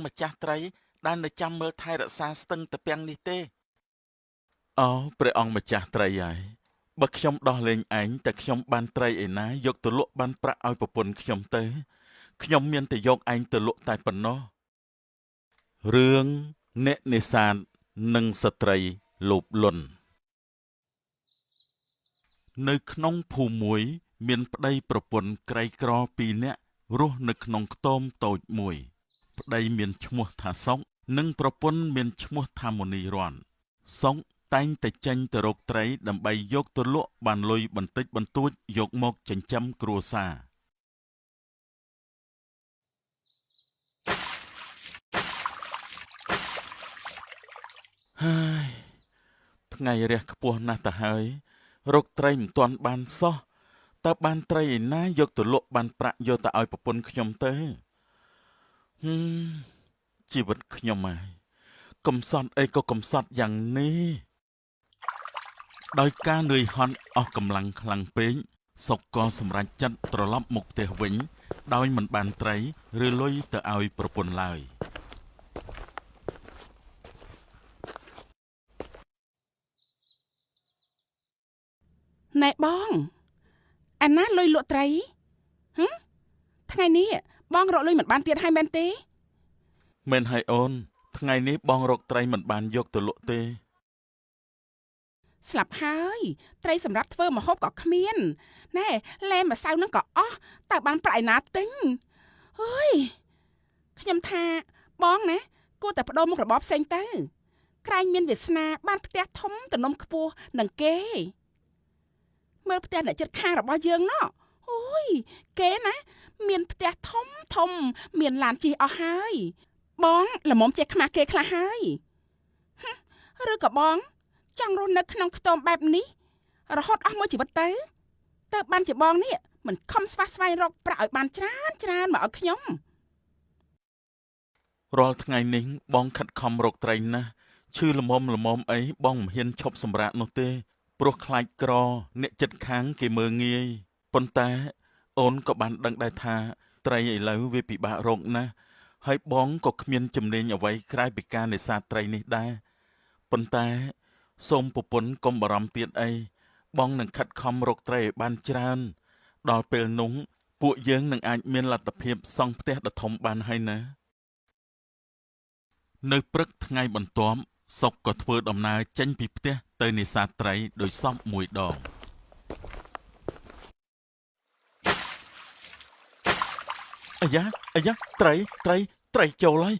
ម្ចាស់ត្រីដែលនៅចាំមើលថែរក្សាស្ទឹងត្រពាំងនេះទេអូព្រះអង្គម្ចាស់ត្រីហើយបើខ្ញុំដោះលែងឯងតែខ្ញុំបានត្រីឯណាយកទៅលក់បានប្រាក់ឲ្យប្រពន្ធខ្ញុំទៅខ្ញុំមានតែយកឯងទៅលក់តែប៉ុណ្ណោះរឿងអ្នកនេសាទនិងស្ត្រីលោភលន់នៅក្នុងភូមិមួយមានប្តីប្រពន្ធក្រីក្រពីរនាក់រស់នៅក្នុងខ្ទមតូចមួយប្តីមានឈ្មោះថាសុកនិងប្រពន្ធមានឈ្មោះថាមុនីរ័ន្តសុកតែងតែចេញទៅរកត្រីដើម្បីយកទៅលក់បានលុយបន្តិចបន្តួចយកមកចិញ្ចឹមគ្រួសារហើយថ្ងៃរះខ្ពស់ណាស់ទៅហើយរកត្រីមិនទាន់បានសោះតើបានត្រីឯណាយកទៅលក់បានប្រាក់យកទៅឲ្យប្រពន្ធខ្ញុំទៅជីវិតខ្ញុំហើយកំសត់អីក៏កំសត់យ៉ាងនេះដោយការនឿយហត់អស់កម្លាំងខ្លាំងពេកសុកក៏សម្រេចចិត្តត្រឡប់មកផ្ទះវិញដោយមិនបានត្រីឬលុយទៅឲ្យប្រពន្ធឡើយណែបងអាណាលុយលក់ត្រីថ្ងៃនេះបងរកលុយមិនបានទៀតហើយមែនទេមែនហើយអូនថ្ងៃនេះបងរកត្រីមិនបានយកទៅលក់ទេស្លាប់ហើយត្រីសម្រាប់ធ្វើម្ហូបក៏គ្មានណែលែម្សៅនឹងក៏អស់តើបានប្រាក់ឯណាទិញអើយខ្ញុំថាបងណាគួរតែបដូរមុខរបរផ្សេងទៅក្រែងមានវាសនាបានផ្ទះធំទំនំខ្ពស់នឹងគេមើលផ្ទះអ្នកជិតខាងរបស់យើងណោះអូយគេណាមានផ្ទះធំធំមានឡានជិះអស់ហើយបងល្មមចេះខ្មាស់គេខ្លះហើយឬក៏បងចង់រស់នៅក្នុងខ្ទមបែបនេះរហូតអស់មួយជីវិតទៅបានជាបងនេះមិនខំស្វះស្វែងរកប្រាក់ឲ្យបានច្រើនមកឲ្យខ្ញុំរាល់ថ្ងៃនេះបងខិតខំរកត្រីណាស់ឈឺល្មមអីបងមិនហ៊ានឈប់សម្រាកនោះទេព្រោះខ្លាចក្រអ្នកចិត្តខាងគេមើងងាយប៉ុន្តែអូនក៏បានដឹងដែរថាត្រីឥឡូវវាពិបាករកណាស់ហើយបងក៏គ្មានជំនាញអ្វីក្រៅពីការនេសាទត្រីនេះដែរប៉ុន្តែសូមប្រពន្ធកុំបារម្ភទៀតអីបងនឹងខិតខំរកត្រីឲ្យបានច្រើនដល់ពេលនោះពួកយើងនឹងអាចមានលទ្ធភាពសង់ផ្ទះដ៏ធំបានហើយណានៅព្រឹកថ្ងៃបន្ទាប់សុកក៏ធ្វើដំណើរចេញពីផ្ទះទៅនេសាទត្រីដោយសពមួយដងអាយ៉ាត្រីចូលហើយ